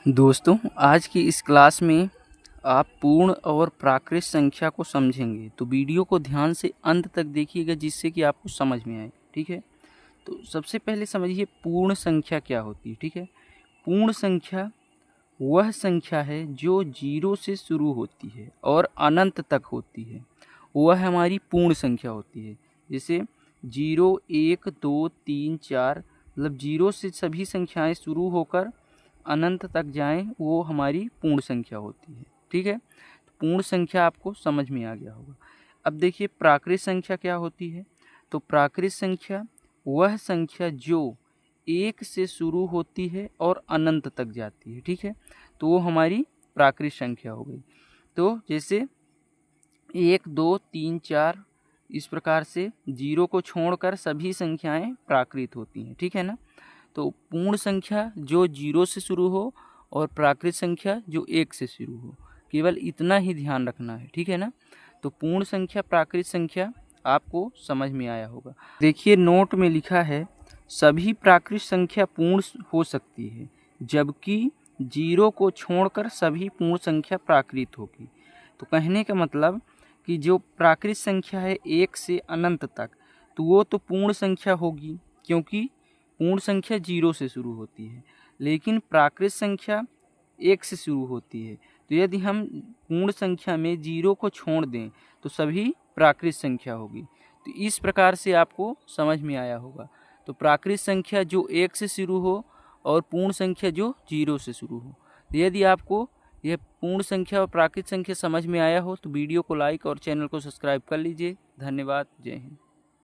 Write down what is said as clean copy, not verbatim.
दोस्तों, आज की इस क्लास में आप पूर्ण और प्राकृत संख्या को समझेंगे, तो वीडियो को ध्यान से अंत तक देखिएगा जिससे कि आपको समझ में आए। ठीक है, तो सबसे पहले समझिए पूर्ण संख्या क्या होती है। ठीक है, पूर्ण संख्या वह संख्या है जो 0 से शुरू होती है और अनंत तक होती है, वह हमारी पूर्ण संख्या होती है। जैसे 0, 1, 2, 3, 4 मतलब 0 से सभी संख्याएं शुरू होकर अनंत तक जाएं, वो हमारी पूर्ण संख्या होती है। ठीक है, तो पूर्ण संख्या आपको समझ में आ गया होगा। अब देखिए प्राकृत संख्या क्या होती है। तो प्राकृत संख्या वह संख्या जो 1 से शुरू होती है और अनंत तक जाती है। ठीक है, तो वो हमारी प्राकृत संख्या हो गई। तो जैसे 1, 2, 3, 4 इस प्रकार से 0 को छोड़कर सभी संख्याएं प्राकृत होती हैं। ठीक है ना। तो पूर्ण संख्या जो 0 से शुरू हो और प्राकृत संख्या जो 1 से शुरू हो, केवल इतना ही ध्यान रखना है। ठीक है ना। तो पूर्ण संख्या प्राकृत संख्या आपको समझ में आया होगा। देखिए नोट में लिखा है सभी प्राकृत संख्या पूर्ण हो सकती है, जबकि 0 को छोड़कर सभी पूर्ण संख्या प्राकृत होगी। तो कहने का मतलब कि जो प्राकृत संख्या है 1 से अनंत तक, तो वो तो पूर्ण संख्या होगी, क्योंकि पूर्ण संख्या 0 से शुरू होती है, लेकिन प्राकृत संख्या 1 से शुरू होती है। तो यदि हम पूर्ण संख्या में 0 को छोड़ दें तो सभी प्राकृत संख्या होगी। तो इस प्रकार से आपको समझ में आया होगा। तो प्राकृत संख्या जो 1 से शुरू हो और पूर्ण संख्या जो 0 से शुरू हो। तो यदि आपको यह पूर्ण संख्या और प्राकृत संख्या समझ में आया हो तो वीडियो को लाइक और चैनल को सब्सक्राइब कर लीजिए। धन्यवाद। जय हिंद।